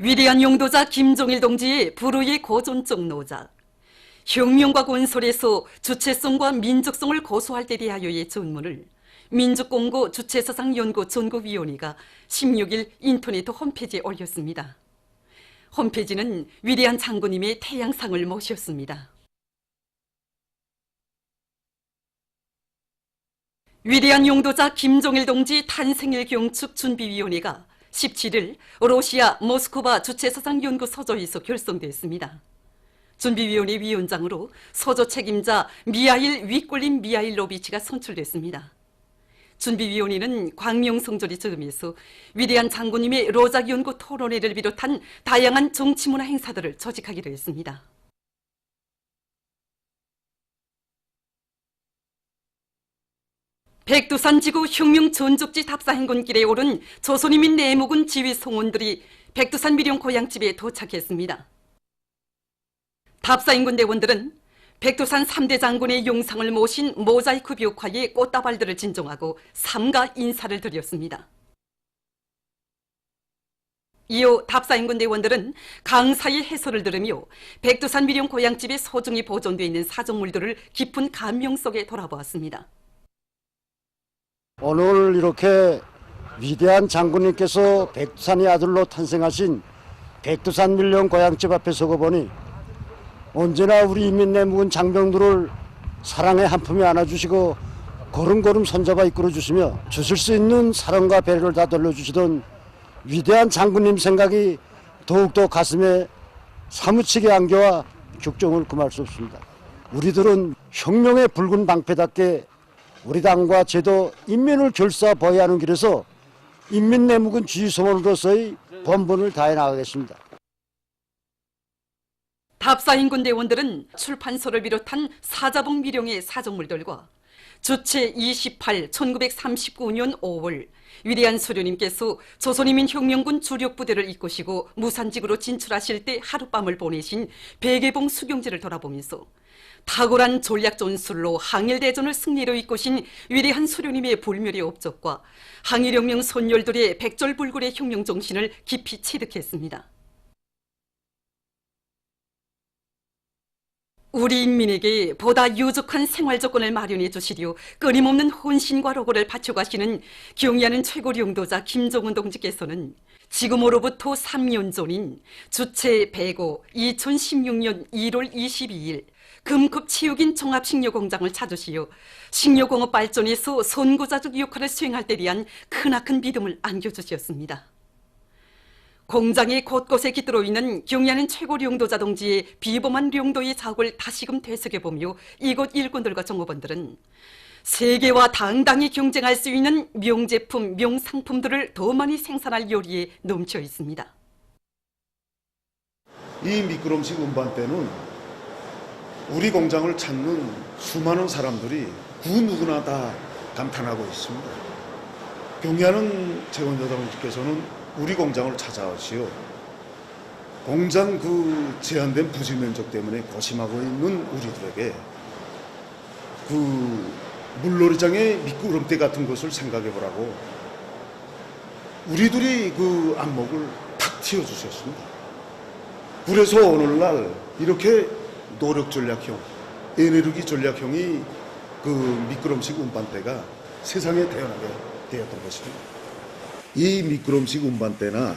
위대한 용도자 김종일 동지의 불후의 고존적 노작, 혁명과 건설에서 주체성과 민족성을 고수할 때 대하여의 전문을 민족공고 주체사상 연구 전국위원회가 16일 인터넷 홈페이지에 올렸습니다. 홈페이지는 위대한 장군님의 태양상을 모셨습니다. 위대한 용도자 김종일 동지 탄생일 경축 준비위원회가 17일 러시아 모스크바 주체사상연구 서조에서 결성됐습니다. 준비위원회 위원장으로 서조 책임자 미하일 위꼴린 미하일로비치가 선출됐습니다. 준비위원회는 광명성조리 저음에서 위대한 장군님의 로작연구 토론회를 비롯한 다양한 정치문화 행사들을 조직하기로 했습니다. 백두산 지구 혁명 전족지 답사행군길에 오른 조선인민 내무군 지휘 성원들이 백두산 미령 고향집에 도착했습니다. 답사행군 대원들은 백두산 3대 장군의 용상을 모신 모자이크 벽화에 꽃다발들을 진정하고 삼가 인사를 드렸습니다. 이후 답사행군 대원들은 강사의 해설을 들으며 백두산 미령 고향집에 소중히 보존되어 있는 사정물들을 깊은 감명 속에 돌아보았습니다. 오늘 이렇게 위대한 장군님께서 백두산의 아들로 탄생하신 백두산 밀령 고향집 앞에 서고 보니 언제나 우리 인민내무군 장병들을 사랑의 한 품에 안아주시고 걸음걸음 손잡아 이끌어주시며 주실 수 있는 사랑과 배려를 다 돌려주시던 위대한 장군님 생각이 더욱더 가슴에 사무치게 안겨와 격정을 금할 수 없습니다. 우리들은 혁명의 붉은 방패답게 우리 당과 제도 인민을 결사보아야 하는 길에서 인민내무군 지휘소원으로서의 본분을 다해 나가겠습니다. 답사행군 대원들은 출판소를 비롯한 사자봉 미령의 사정물들과 주체 28, 1939년 5월 위대한 수료님께서 조선인민혁명군 주력부대를 이끄시고 무산직으로 진출하실 때 하룻밤을 보내신 백예봉 수경지를 돌아보면서 탁월한 전략 전술로 항일대전을 승리로 이끄신 위대한 수료님의 불멸의 업적과 항일혁명 선열들의 백절불굴의 혁명 정신을 깊이 체득했습니다. 우리 인민에게 보다 유족한 생활 조건을 마련해 주시려 끊임없는 헌신과 로고를 바쳐가시는 경의하는 최고 용도자 김종은 동지께서는 지금으로부터 3년 전인 주체 105 2016년 1월 22일 금급 체육인 종합식료공장을 찾으시어 식료공업 발전에서 선구자적 역할을 수행할 때 대한 크나큰 믿음을 안겨주셨습니다. 공장의 곳곳에 깃들어 있는 경의하는 최고 령도자 동지의 비범한 령도의 작업을 다시금 되새겨보며 이곳 일꾼들과 종업원들은 세계와 당당히 경쟁할 수 있는 명제품, 명상품들을 더 많이 생산할 요리에 넘쳐 있습니다. 이 미끄럼식 운반대는 우리 공장을 찾는 수많은 사람들이 그 누구나 다 감탄하고 있습니다. 경의하는 최원여사 동지께서는 우리 공장을 찾아오시오. 공장 그 제한된 부지 면적 때문에 고심하고 있는 우리들에게 그 물놀이장의 미끄럼대 같은 것을 생각해 보라고 우리들이 그 안목을 탁 틔워주셨습니다. 그래서 오늘날 이렇게 노력 전략형, 에너지 전략형이 그 미끄럼식 운반대가 세상에 태어나게 되었던 것입니다. 이 미끄럼식 운반대나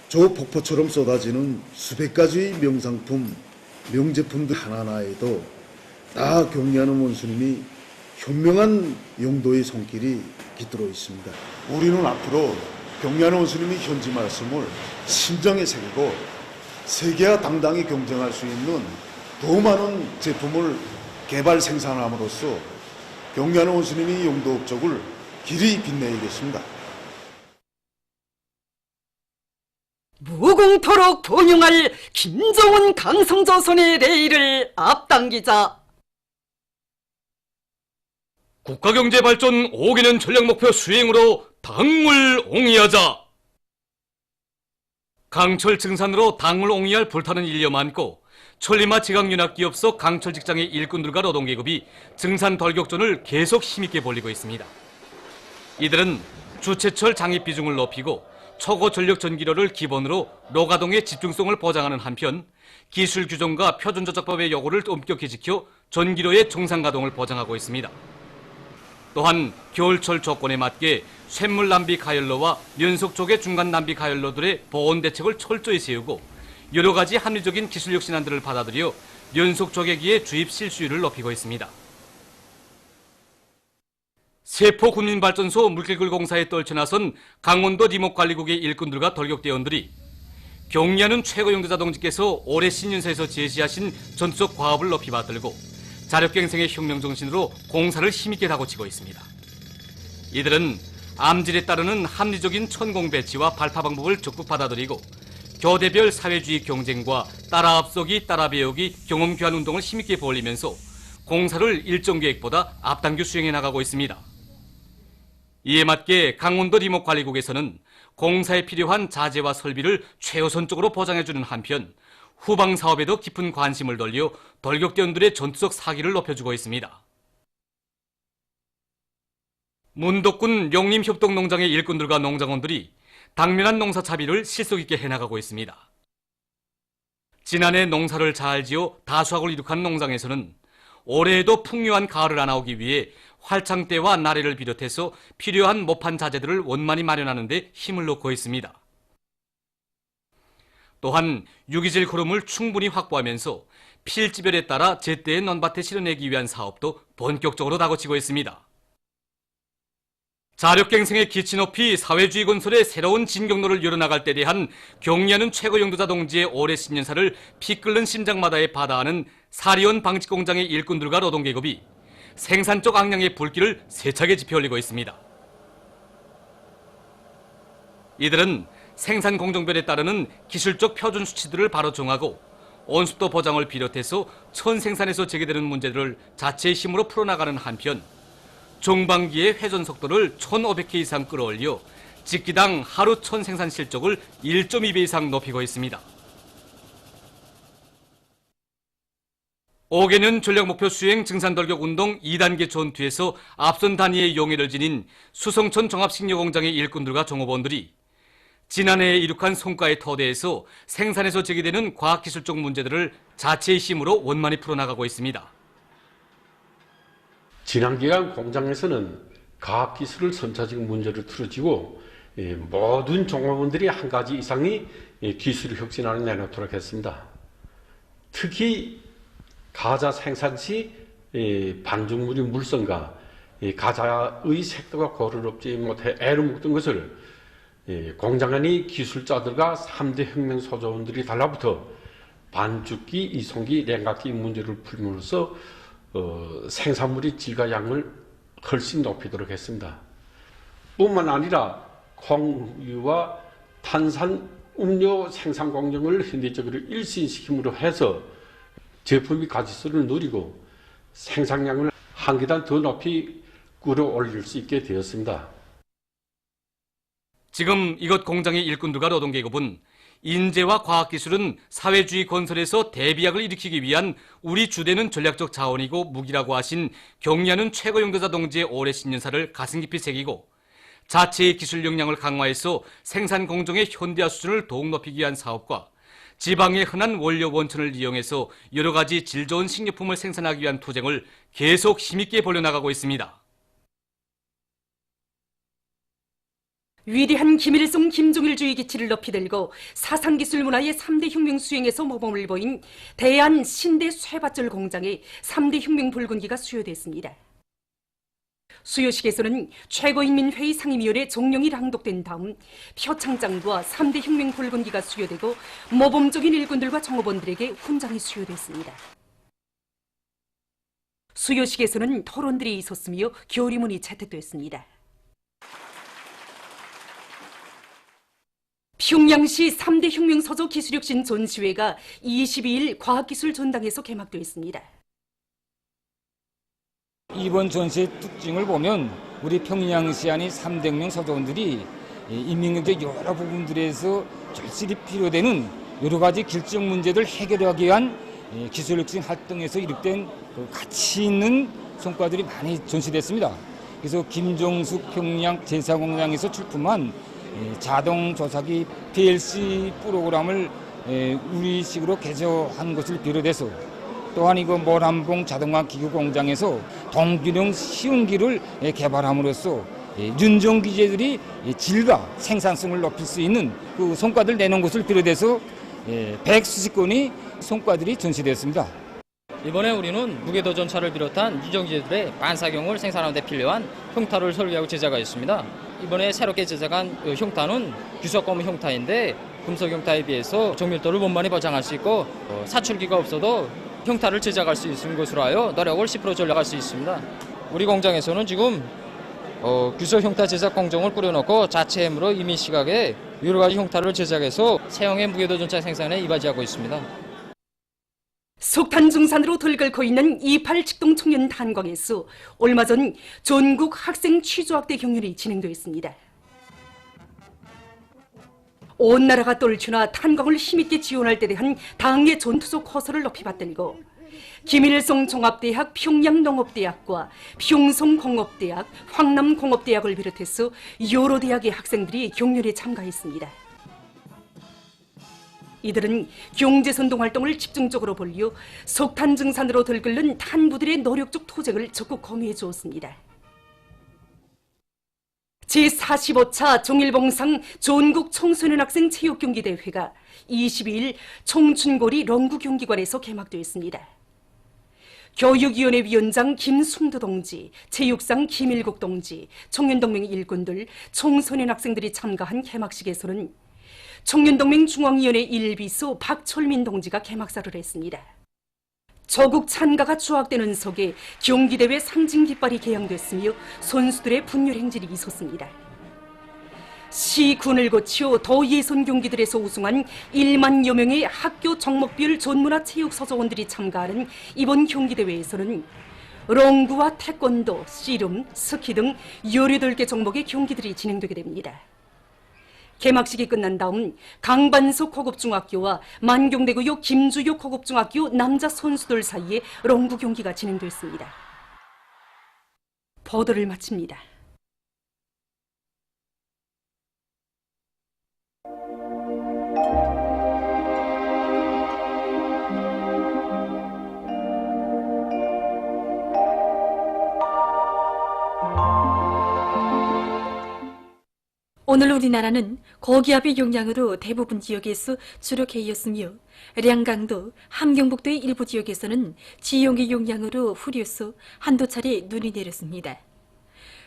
저 폭포처럼 쏟아지는 수백 가지의 명상품, 명제품들 하나하나에도 다 경의하는 원수님이 현명한 용도의 손길이 깃들어 있습니다. 우리는 앞으로 경의하는 원수님이 현지 말씀을 심정에 새기고 세계와 당당히 경쟁할 수 있는 더 많은 제품을 개발 생산함으로써 경의하는 원수님이 용도 업적을 길이 빛내야겠습니다. 무궁토록 번영할 김정은 강성조선의 레일을 앞당기자. 국가경제발전 5개년 전략목표 수행으로 당을 옹이하자. 강철 증산으로 당을 옹이할 불타는 인력 많고 천리마 지각연합기업소 강철 직장의 일꾼들과 노동계급이 증산 돌격전을 계속 힘있게 벌이고 있습니다. 이들은 주체철 장입 비중을 높이고 초고 전력 전기료를 기본으로 노가동의 집중성을 보장하는 한편 기술 규정과 표준 조작법의 요구를 엄격히 지켜 전기료의 정상 가동을 보장하고 있습니다. 또한 겨울철 조건에 맞게 쇳물 남비 가열로와 연속 조개 중간 남비 가열로들의 보온 대책을 철저히 세우고 여러 가지 합리적인 기술력 신안들을 받아들여 연속 조개기의 주입 실수율을 높이고 있습니다. 세포 군민발전소 물길굴 공사에 떨쳐나선 강원도 리목관리국의 일꾼들과 돌격대원들이 경리하는 최고 용도자 동지께서 올해 신년사에서 제시하신 전투적 과업을 높이 받들고 자력갱생의 혁명정신으로 공사를 힘있게 다고치고 있습니다. 이들은 암질에 따르는 합리적인 천공 배치와 발파 방법을 적극 받아들이고 교대별 사회주의 경쟁과 따라 앞서기, 따라 배우기, 경험 교환 운동을 힘있게 벌이면서 공사를 일정 계획보다 앞당겨 수행해 나가고 있습니다. 이에 맞게 강원도 리목관리국에서는 공사에 필요한 자재와 설비를 최우선적으로 보장해주는 한편 후방 사업에도 깊은 관심을 돌려 돌격대원들의 전투적 사기를 높여주고 있습니다. 문덕군 용림협동농장의 일꾼들과 농장원들이 당면한 농사 차비를 실속 있게 해나가고 있습니다. 지난해 농사를 잘 지어 다수확을 이룩한 농장에서는 올해에도 풍요한 가을을 안아오기 위해 활창대와 나래를 비롯해서 필요한 모판 자재들을 원만히 마련하는 데 힘을 놓고 있습니다. 또한 유기질 거름을 충분히 확보하면서 필지별에 따라 제때의 논밭에 실어내기 위한 사업도 본격적으로 다고치고 있습니다. 자력갱생의 기치 높이 사회주의 건설의 새로운 진경로를 열어나갈 때 대한 경리하는 최고 용도자 동지의 올해 신년사를 피 끓는 심장마다에 받아하는 사리온 방직공장의 일꾼들과 노동계급이 생산 쪽 악량의 불길을 세차게 지펴올리고 있습니다. 이들은 생산 공정별에 따르는 기술적 표준 수치들을 바로 정하고 온습도 보장을 비롯해서 천 생산에서 제기되는 문제들을 자체의 힘으로 풀어나가는 한편 정반기의 회전 속도를 1,500회 이상 끌어올려 직기당 하루 천 생산 실적을 1.2배 이상 높이고 있습니다. 5개년 전략목표 수행 증산돌격 운동 2단계 전투에서 앞선 단위의 용의를 지닌 수성천 종합식료공장의 일꾼들과 종업원들이 지난해에 이룩한 성과의 토대에서 생산에서 제기되는 과학기술적 문제들을 자체의 힘으로 원만히 풀어나가고 있습니다. 지난 기간 공장에서는 과학기술을 선차적 문제를 틀어지고 모든 종업원들이 한 가지 이상의 기술 혁신안을 내놓도록 했습니다. 특히 가자 생산 시 반죽물인 물성과 가자의 색도가 고르롭지 못해 애를 먹던 것을 공장 안의 기술자들과 3대 혁명 소조원들이 달라붙어 반죽기, 이송기, 냉각기 문제를 풀므로써 생산물의 질과 양을 훨씬 높이도록 했습니다. 뿐만 아니라 콩유와 탄산 음료 생산 공정을 현대적으로 일신시킴으로 해서 제품의 가치수를 누리고 생산량을 한 계단 더 높이 끌어올릴 수 있게 되었습니다. 지금 이것 공장의 일꾼들과 노동계급은 인재와 과학기술은 사회주의 건설에서 대비약을 일으키기 위한 우리 주되는 전략적 자원이고 무기라고 하신 경리하는 최고 용도자 동지의 올해 신년사를 가슴 깊이 새기고 자체의 기술 역량을 강화해서 생산 공정의 현대화 수준을 더욱 높이기 위한 사업과 지방의 흔한 원료 원천을 이용해서 여러 가지 질 좋은 식료품을 생산하기 위한 투쟁을 계속 힘있게 벌여나가고 있습니다. 위대한 김일성 김종일주의 기치를 높이 들고 사상기술 문화의 3대 혁명 수행에서 모범을 보인 대한 신대 쇠밭절 공장의 3대 혁명 붉은기가 수여됐습니다. 수여식에서는 최고인민회의 상임위원회 종령이 낭독된 다음 표창장과 3대 혁명 붉은기가 수여되고 모범적인 일꾼들과 종업원들에게 훈장이 수여됐습니다. 수여식에서는 토론들이 있었으며 교리문이 채택됐습니다. 평양시 3대 혁명서조 기술혁신 전시회가 22일 과학기술 전당에서 개막됐습니다. 이번 전시의 특징을 보면 우리 평양시 안의 3대 혁명 서조원들이 인민경제 여러 부분들에서 절실히 필요되는 여러 가지 길적 문제들 해결하기 위한 기술혁신 활동에서 이룩된 가치 있는 성과들이 많이 전시됐습니다. 그래서 김종숙 평양 제사공장에서 출품한 자동 조사기 PLC 프로그램을 우리식으로 개조한 것을 비롯해서 또한 이거 모란봉 자동화 기구 공장에서 동기능 시운기를 개발함으로써 윤정 기재들이 질과 생산성을 높일 수 있는 그 성과를 내놓은 것을 비롯해서 100수십 건의 성과들이 전시되었습니다. 이번에 우리는 무게도전차를 비롯한 유정기제들의 반사경을 생산하는 데 필요한 흉타를 설계하고 제작하였습니다. 이번에 새롭게 제작한 흉타는 규석검 흉타인데 금속 흉타에 비해서 정밀도를 원만히 보장할 수 있고 사출기가 없어도 흉타를 제작할 수 있는 것으로 하여 노력을 10% 전략할 수 있습니다. 우리 공장에서는 지금 규석 흉타 제작 공정을 꾸려놓고 자체 힘으로 이미 시각에 여러 가지 흉타를 제작해서 세형의 무게도전차 생산에 이바지하고 있습니다. 속탄 중산으로 들끓고 있는 28 직동 청년 탄광에서 얼마 전 전국 학생 취조학대 경연이 진행되었습니다. 온 나라가 떨쳐나 탄광을 힘있게 지원할 때 대한 당의 전투적 허설을 높이 받들고 김일성 종합대학 평양농업대학과 평성공업대학, 황남공업대학을 비롯해서 여러 대학의 학생들이 경연에 참가했습니다. 이들은 경제선동 활동을 집중적으로 벌려 석탄 증산으로 들끓는 탄부들의 노력적 투쟁을 적극 검토해 주었습니다. 제45차 종일봉상 전국 청소년 학생 체육경기대회가 22일 청춘고리 런구경기관에서 개막되었습니다. 교육위원회 위원장 김숭두 동지, 체육상 김일국 동지, 청년동맹 일꾼들, 청소년 학생들이 참가한 개막식에서는 청년동맹 중앙위원회 1비서 박철민 동지가 개막사를 했습니다. 조국 찬가가 추악되는 속에 경기대회 상징 깃발이 개양됐으며 선수들의 분열 행진이 있었습니다. 시군을 거쳐 도예선 경기들에서 우승한 1만여 명의 학교 종목별 전문화 체육 소속원들이 참가하는 이번 경기대회에서는 롱구와 태권도, 씨름, 스키 등 18개 종목의 경기들이 진행되게 됩니다. 개막식이 끝난 다음 강반석 고급중학교와 만경대구역 김주역 고급중학교 남자 선수들 사이에 롱구 경기가 진행됐습니다. 보도를 마칩니다. 오늘 우리나라는 고기압의 영향으로 대부분 지역에서 주로 개였으며 량강도, 함경북도의 일부 지역에서는 지용의 영향으로 후려서 한두 차례 눈이 내렸습니다.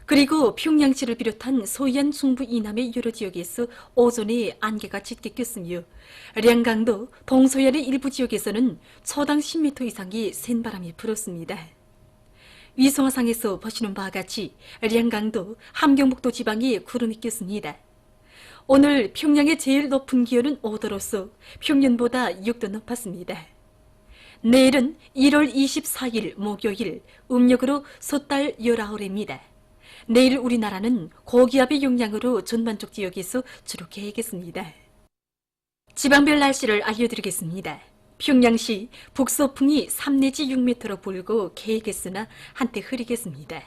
그리고 평양시를 비롯한 서해안 중부 이남의 여러 지역에서 오전에 안개가 짙게 꼈으며 량강도, 동서해안의 일부 지역에서는 초당 10m 이상의 센 바람이 불었습니다. 위성화상에서 보시는 바와 같이 량강도, 함경북도 지방에 구름이 꼈습니다. 오늘 평양의 제일 높은 기온은 5도로서 평년보다 6도 높았습니다. 내일은 1월 24일 목요일 음력으로 섣달 19일입니다. 내일 우리나라는 고기압의 영향으로 전반적 지역에서 주로 개겠습니다. 지방별 날씨를 알려드리겠습니다. 평양시 북서풍이 3 내지 6m로 불고 개겠으나 한때 흐리겠습니다.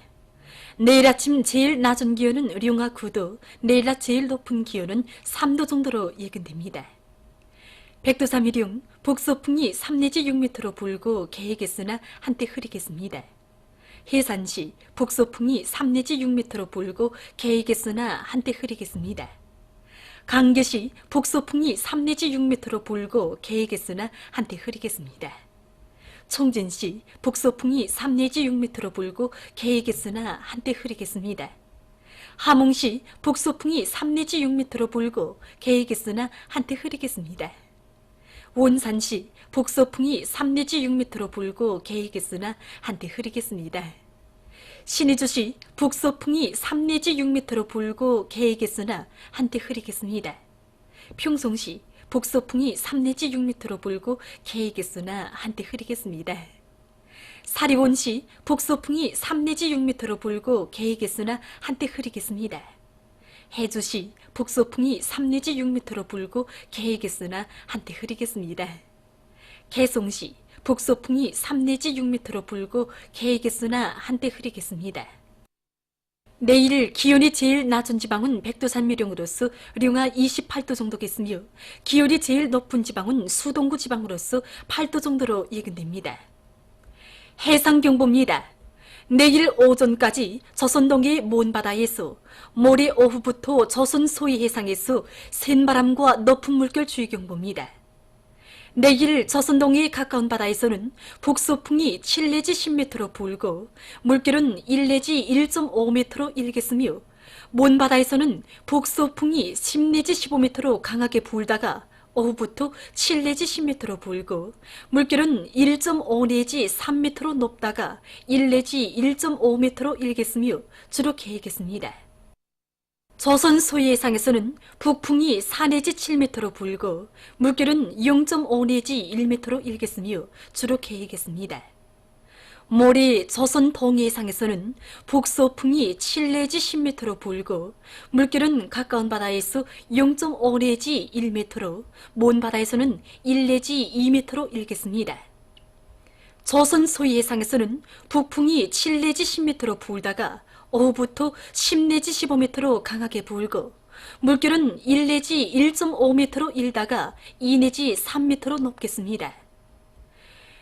내일 아침 제일 낮은 기온은 룡화 9도, 내일 낮 제일 높은 기온은 3도 정도로 예견됩니다. 백두산미령 북서풍이 3 내지 6m로 불고 개겠으나 한때 흐리겠습니다. 해산시 북서풍이 3 내지 6m로 불고 개겠으나 한때 흐리겠습니다. 강계시 북서풍이 3 내지 6m로 불고 개겠으나 한때 흐리겠습니다. 청진시 북서풍이 3 내지 6m로 불고 개겠으나 한때 흐리겠습니다. 함흥시 북서풍이 3 내지 6m로 불고 개겠으나 한때 흐리겠습니다. 원산시 북서풍이 3 내지 6m로 불고 개겠으나 한때 흐리겠습니다. 신의주시 북서풍이 3 내지 6m로 불고 개겠으나 한때 흐리겠습니다. 평송시 북서풍이 3 내지 6m로 불고 개겠으나 한때 흐리겠습니다. 사리원시 북서풍이 3 내지 6m로 불고 개겠으나 한때 흐리겠습니다. 해주시 북서풍이 3 내지 6m로 불고 개겠으나 한때 흐리겠습니다. 개송시 북서풍이 3 내지 6m로 불고 개겠으나 한때 흐리겠습니다. 내일 기온이 제일 낮은 지방은 백두산 미령으로서 령하 28도 정도겠으며 기온이 제일 높은 지방은 수동구 지방으로서 8도 정도로 예견됩니다. 해상경보입니다. 내일 오전까지 조선동해 먼바다에서 모레 오후부터 조선 소위 해상에서 센바람과 높은 물결 주의경보입니다. 내일 조선동해 가까운 바다에서는 북서풍이 7 내지 10m로 불고 물결은 1 내지 1.5m로 일겠으며 먼 바다에서는 북서풍이 10 내지 15m로 강하게 불다가 오후부터 7 내지 10m로 불고 물결은 1.5 내지 3m로 높다가 1 내지 1.5m로 일겠으며 주로 개겠습니다. 조선 소해상에서는 북풍이 4 내지 7m로 불고 물결은 0.5 내지 1m로 일겠으며 주로 개겠습니다. 모레 조선 동해상에서는 북서풍이 7 내지 10m로 불고 물결은 가까운 바다에서 0.5 내지 1m로 먼 바다에서는 1 내지 2m로 일겠습니다. 조선 소해상에서는 북풍이 7 내지 10m로 불다가 오후부터 10 내지 15m로 강하게 불고 물결은 1 내지 1.5m로 일다가 2 내지 3m로 높겠습니다.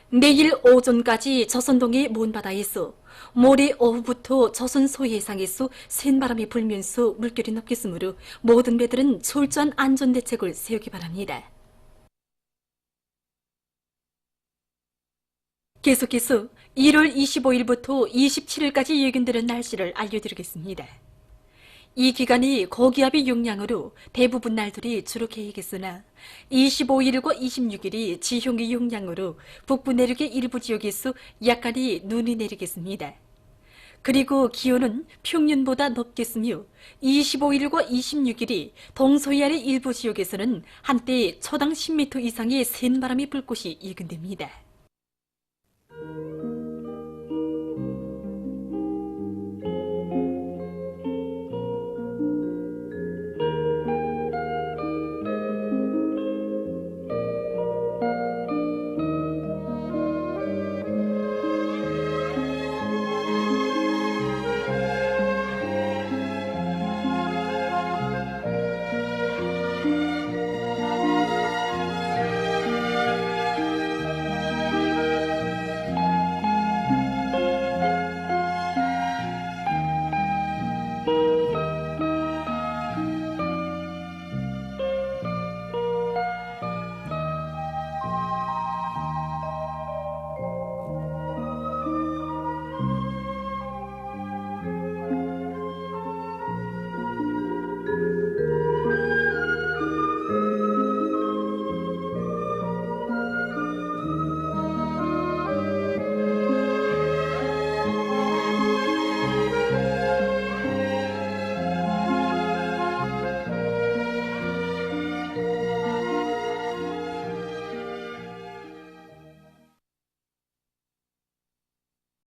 내일 오전까지 조선동해 먼바다에서 모레 오후부터 조선 소해상에서 센바람이 불면서 물결이 높겠으므로 모든 배들은 철저한 안전대책을 세우기 바랍니다. 계속해서 1월 25일부터 27일까지 예견되는 날씨를 알려드리겠습니다. 이 기간이 고기압의 영향으로 대부분 날들이 주로 개이겠으나 25일과 26일이 지형의 영향으로 북부 내륙의 일부 지역에서 약간의 눈이 내리겠습니다. 그리고 기온은 평년보다 높겠으며 25일과 26일이 동서해안의 일부 지역에서는 한때 초당 10m 이상의 센바람이 불 곳이 예견됩니다.